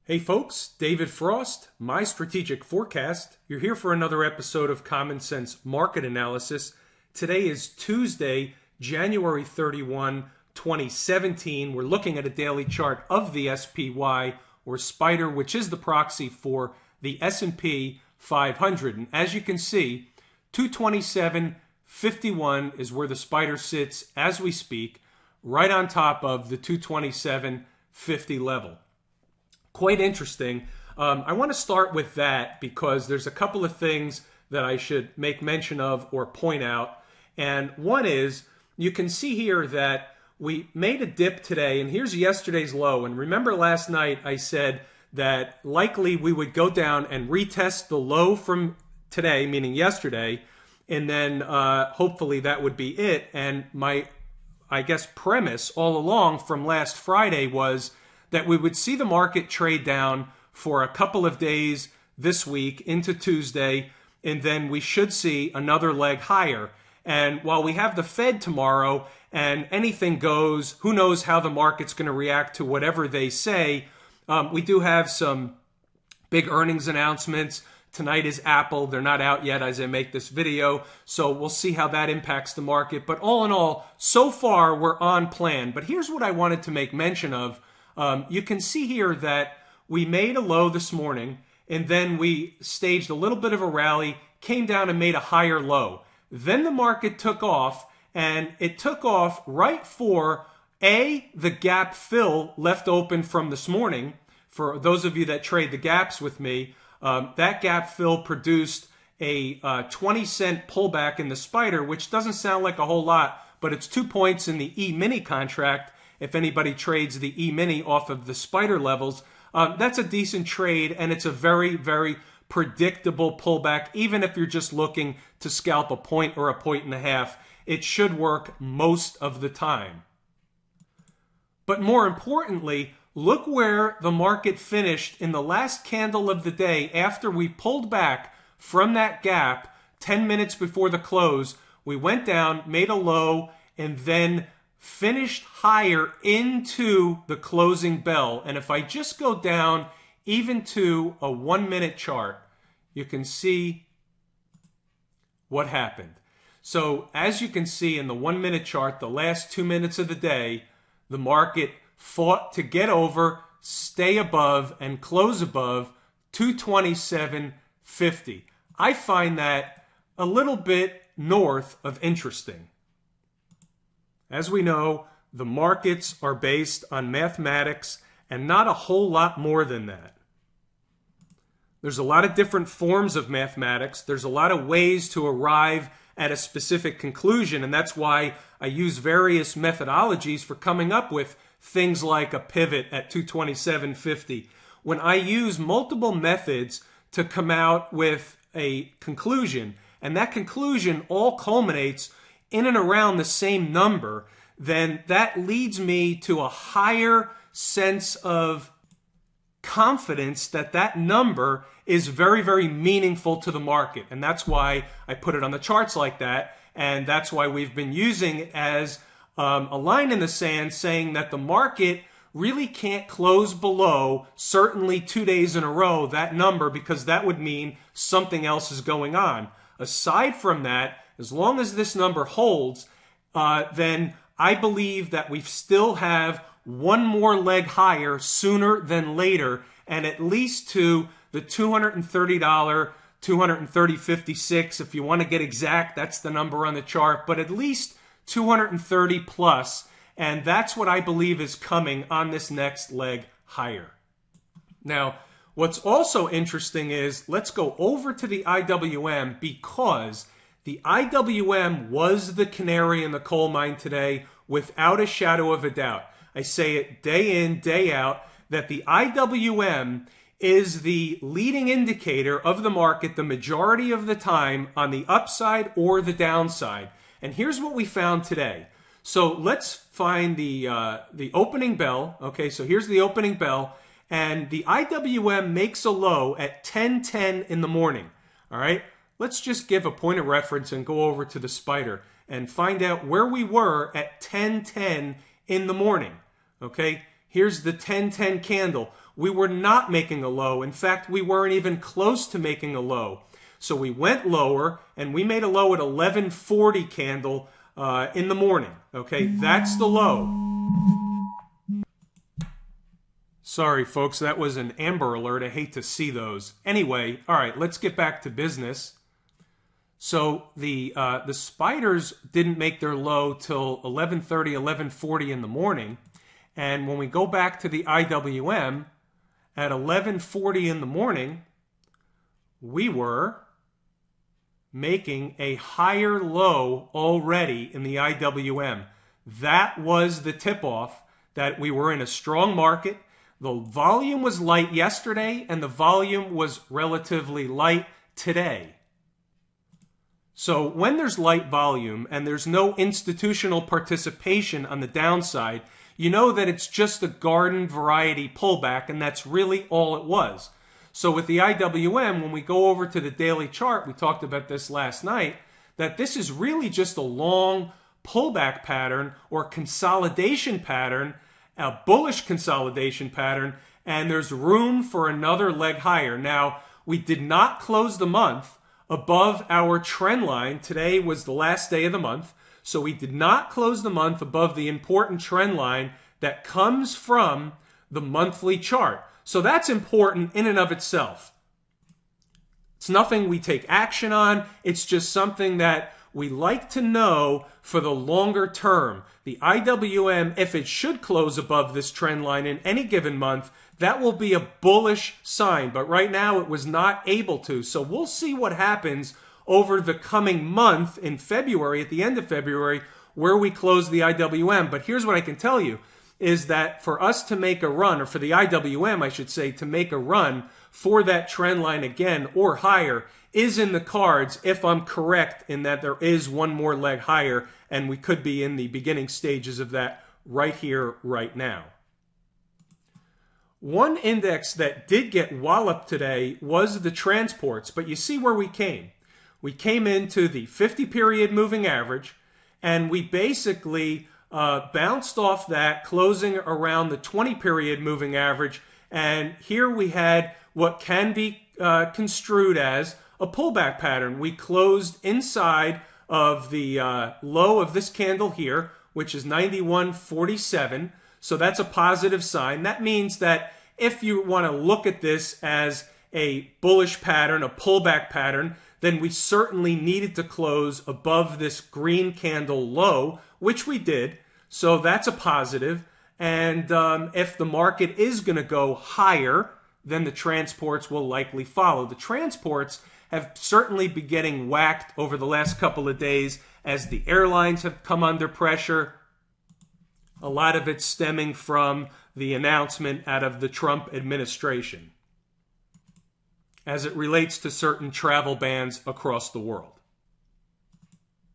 Hey folks, David Frost, My Strategic Forecast. You're here for another episode of Common Sense Market Analysis. Today is Tuesday, January 31, 2017. We're looking at a daily chart of the SPY or SPDR, which is the proxy for the S&P 500. And as you can see, 227.51 is where the SPDR sits as we speak, right on top of the 227.50 level. Quite interesting. I want to start with that because there's a couple of things that I should make mention of or point out. And one is, you can see here that we made a dip today, and here's yesterday's low. And remember last night I said that likely we would go down and retest the low from today, meaning yesterday, and then hopefully that would be it. And my, I guess, premise all along from last Friday was that we would see the market trade down for a couple of days this week into Tuesday, and then we should see another leg higher. And while we have the Fed tomorrow and anything goes, who knows how the market's going to react to whatever they say, we do have some big earnings announcements. Tonight is Apple. They're not out yet as I make this video, so we'll see how that impacts the market. But all in all, so far we're on plan. But here's what I wanted to make mention of. You can see here that we made a low this morning, and then we staged a little bit of a rally, came down and made a higher low. Then the market took off, and it took off right for the gap fill left open from this morning. For those of you that trade the gaps with me, that gap fill produced a 20-cent pullback in the SPDR, which doesn't sound like a whole lot, but it's 2 points in the E-mini contract. If anybody trades the E-mini off of the SPDR levels, that's a decent trade, and it's a very, very predictable pullback. Even if you're just looking to scalp a point or a point and a half, it should work most of the time. But more importantly, look where the market finished in the last candle of the day after we pulled back from that gap 10 minutes before the close. We went down, made a low, and then finished higher into the closing bell. And if I just go down even to a 1-minute chart, you can see what happened. So as you can see in the 1-minute chart, the last 2 minutes of the day, the market fought to get over, stay above, and close above 227.50. I find that a little bit north of interesting. As we know, the markets are based on mathematics and not a whole lot more than that. There's a lot of different forms of mathematics. There's a lot of ways to arrive at a specific conclusion, and that's why I use various methodologies for coming up with things like a pivot at 227.50. When I use multiple methods to come out with a conclusion, and that conclusion all culminates in and around the same number, then that leads me to a higher sense of confidence that that number is very, very meaningful to the market. And that's why I put it on the charts like that. And that's why we've been using it as a line in the sand saying that the market really can't close below, certainly 2 days in a row, that number, because that would mean something else is going on. Aside from that, as long as this number holds, then I believe that we still have one more leg higher sooner than later, and at least to the $230, 230.56. If you want to get exact, that's the number on the chart, but at least 230 plus, and that's what I believe is coming on this next leg higher. Now, what's also interesting is, let's go over to the IWM, because the IWM was the canary in the coal mine today without a shadow of a doubt. I say it day in, day out, that the IWM is the leading indicator of the market the majority of the time on the upside or the downside. And here's what we found today. So let's find the opening bell. Okay, so here's the opening bell, and the IWM makes a low at 10:10 in the morning. All right, let's just give a point of reference and go over to the SPDR and find out where we were at 10:10 in the morning. Okay, here's the 10:10 candle. we were not making a low. In fact, we weren't even close to making a low. So we went lower, and we made a low at 1140 candle in the morning. Okay, that's the low. Sorry, folks, that was an Amber Alert. I hate to see those. Anyway, all right, let's get back to business. So the spiders didn't make their low till 11:30, 11:40 in the morning. And when we go back to the IWM, at 11:40 in the morning, we were making a higher low already in the IWM. That was the tip-off that we were in a strong market. The volume was light yesterday, and the volume was relatively light today. So when there's light volume and there's no institutional participation on the downside, you know that it's just a garden variety pullback, and that's really all it was. So with the IWM, when we go over to the daily chart, we talked about this last night, that this is really just a long pullback pattern or consolidation pattern, a bullish consolidation pattern, and there's room for another leg higher. Now, we did not close the month above our trend line. Today was the last day of the month, so we did not close the month above the important trend line that comes from the monthly chart. So that's important in and of itself. It's nothing we take action on. It's just something that we like to know for the longer term. The IWM, if it should close above this trend line in any given month, that will be a bullish sign. But right now it was not able to. So we'll see what happens over the coming month in February, at the end of February, where we close the IWM. But here's what I can tell you, is that for us to make a run, or for the IWM, I should say, to make a run for that trend line again or higher is in the cards, if I'm correct in that there is one more leg higher, and we could be in the beginning stages of that right here, right now. One index that did get walloped today was the transports, but you see where we came. We came into the 50-period moving average, and we basically bounced off that, closing around the 20-period moving average, and here we had what can be construed as a pullback pattern. We closed inside of the low of this candle here, which is 91.47, so that's a positive sign. That means that if you want to look at this as a bullish pattern, a pullback pattern, then we certainly needed to close above this green candle low, which we did. So that's a positive. And if the market is going to go higher, then the transports will likely follow. The transports have certainly been getting whacked over the last couple of days as the airlines have come under pressure. A lot of it stemming from the announcement out of the Trump administration as it relates to certain travel bans across the world.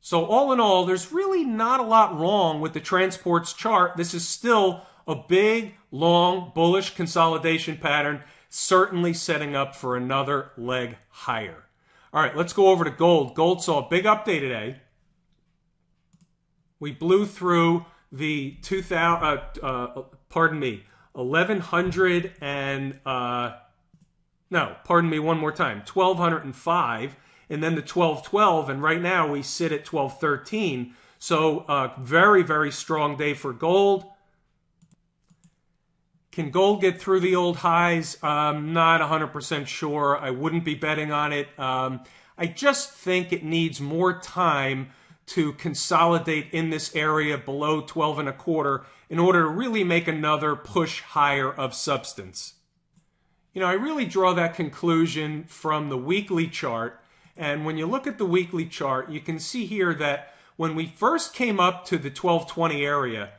So all in all, there's really not a lot wrong with the transports chart. This is still a big, long, bullish consolidation pattern, certainly setting up for another leg higher. All right, let's go over to gold. Gold saw a big update today. We blew through the 1100 and, no, pardon me one more time, 1205, and then the 1212, and right now we sit at 1213. So very, very strong day for gold. Can gold get through the old highs? Not 100% sure. I wouldn't be betting on it. I just think it needs more time to consolidate in this area below 12 and a quarter in order to really make another push higher of substance. You know, I really draw that conclusion from the weekly chart. And when you look at the weekly chart, you can see here that when we first came up to the 1220 area,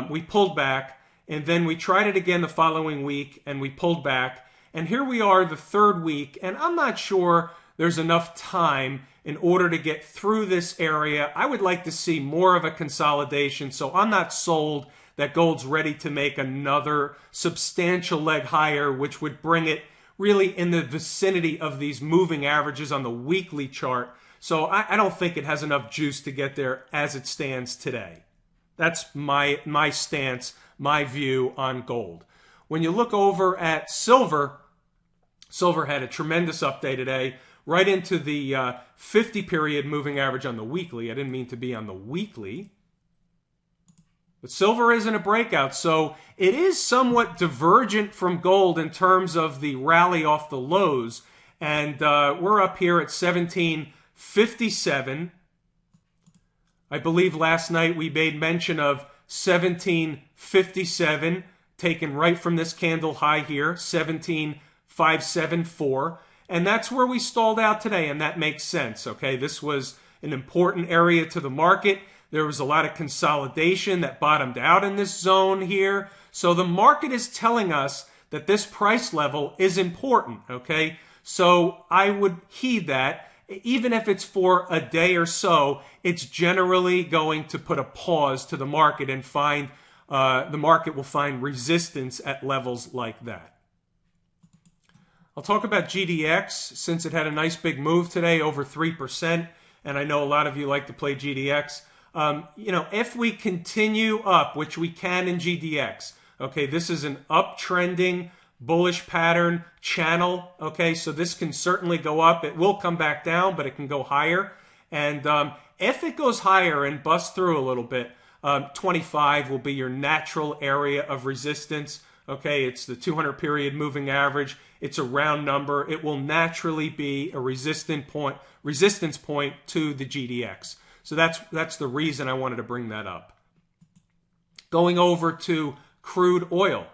we pulled back, and then we tried it again the following week, and we pulled back. And here we are the third week, and I'm not sure there's enough time in order to get through this area. I would like to see more of a consolidation, so I'm not sold that gold's ready to make another substantial leg higher, which would bring it really in the vicinity of these moving averages on the weekly chart. So I don't think it has enough juice to get there as it stands today. That's my stance, my view on gold. When you look over at silver, silver had a tremendous update today, right into the 50-period moving average on the weekly. I didn't mean to be on the weekly. But silver isn't a breakout, so it is somewhat divergent from gold in terms of the rally off the lows. And we're up here at 1757. I believe last night we made mention of 1757, taken right from this candle high here, 17574. And that's where we stalled out today, and that makes sense, okay? This was an important area to the market. There was a lot of consolidation that bottomed out in this zone here. So the market is telling us that this price level is important, okay? So I would heed that. Even if it's for a day or so, it's generally going to put a pause to the market and find the market will find resistance at levels like that. I'll talk about GDX since it had a nice big move today, over 3%, and I know a lot of you like to play GDX. If we continue up, which we can in GDX, okay, this is an uptrending bullish pattern channel, okay, so this can certainly go up. It will come back down, but it can go higher. And if it goes higher and busts through a little bit, 25 will be your natural area of resistance. Okay, it's the 200-period moving average. It's a round number. It will naturally be a resistance point to the GDX. So that's the reason I wanted to bring that up. Going over to crude oil.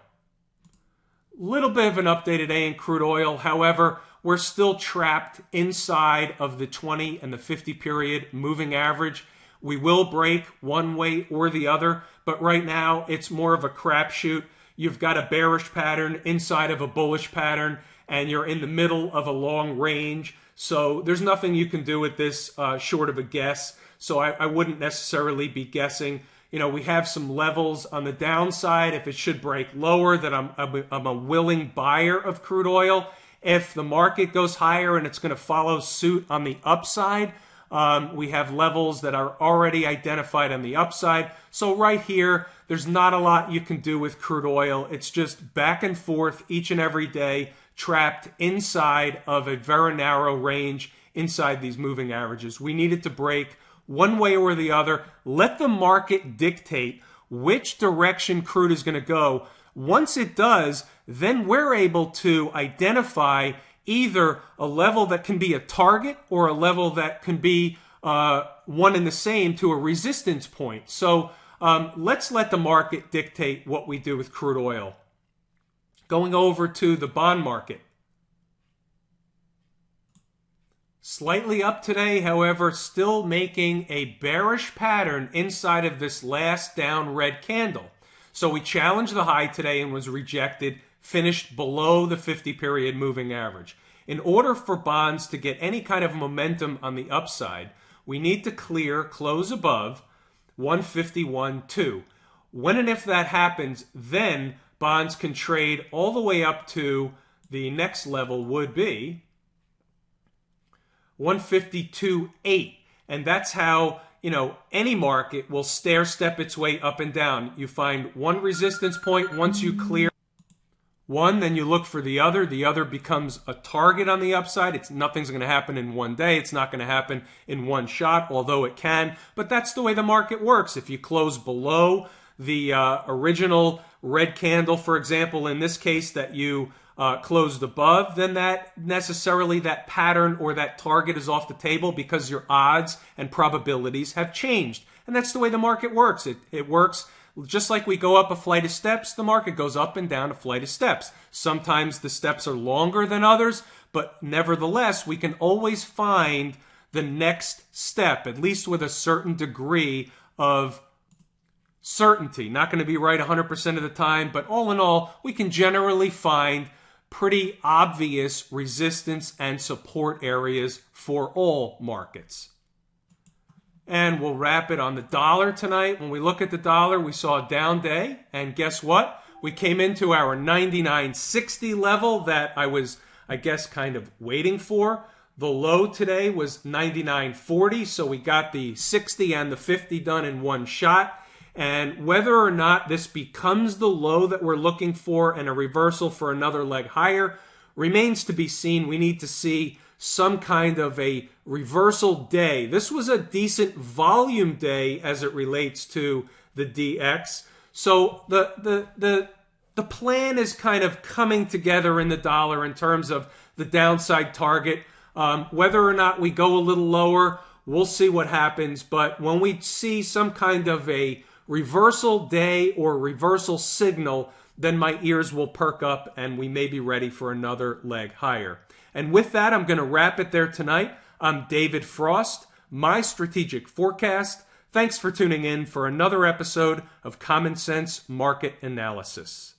Little bit of an update today in crude oil. However, we're still trapped inside of the 20 and the 50-period moving average. We will break one way or the other, but right now it's more of a crapshoot. You've got a bearish pattern inside of a bullish pattern, and you're in the middle of a long range. So there's nothing you can do with this short of a guess. So I wouldn't necessarily be guessing. We have some levels on the downside. If it should break lower, then I'm a willing buyer of crude oil. If the market goes higher and it's going to follow suit on the upside, we have levels that are already identified on the upside. So right here, there's not a lot you can do with crude oil. It's just back and forth each and every day, trapped inside of a very narrow range inside these moving averages. We need it to break one way or the other. Let the market dictate which direction crude is going to go. Once it does, then we're able to identify either a level that can be a target or a level that can be one and the same to a resistance point. So let's let the market dictate what we do with crude oil. Going over to the bond market. Slightly up today, however, still making a bearish pattern inside of this last down red candle. So we challenged the high today and was rejected, finished below the 50-period moving average. In order for bonds to get any kind of momentum on the upside, we need to close above 151.2. When and if that happens, then bonds can trade all the way up to the next level would be 152.8. And that's how, any market will stair-step its way up and down. You find one resistance point. Once you clear one, then you look for the other. The other becomes a target on the upside. Nothing's going to happen in one day. It's not going to happen in one shot, although it can. But that's the way the market works. If you close below the original red candle, for example, in this case that you closed above, then that pattern or that target is off the table because your odds and probabilities have changed. And that's the way the market works. It works just like we go up a flight of steps. The market goes up and down a flight of steps. Sometimes the steps are longer than others, but nevertheless, we can always find the next step, at least with a certain degree of certainty. Not going to be right 100% of the time, but all in all, we can generally find pretty obvious resistance and support areas for all markets. And we'll wrap it on the dollar tonight. When we look at the dollar, we saw a down day, and guess what? We came into our 99.60 level that I was, kind of waiting for. The low today was 99.40, so we got the 60 and the 50 done in one shot. And whether or not this becomes the low that we're looking for and a reversal for another leg higher remains to be seen. We need to see some kind of a reversal day. This was a decent volume day as it relates to the DX. So the plan is kind of coming together in the dollar in terms of the downside target. Whether or not we go a little lower, we'll see what happens. But when we see some kind of a reversal day or reversal signal, then my ears will perk up and we may be ready for another leg higher. And with that, I'm going to wrap it there tonight. I'm David Frost, my strategic forecast. Thanks for tuning in for another episode of Common Sense Market Analysis.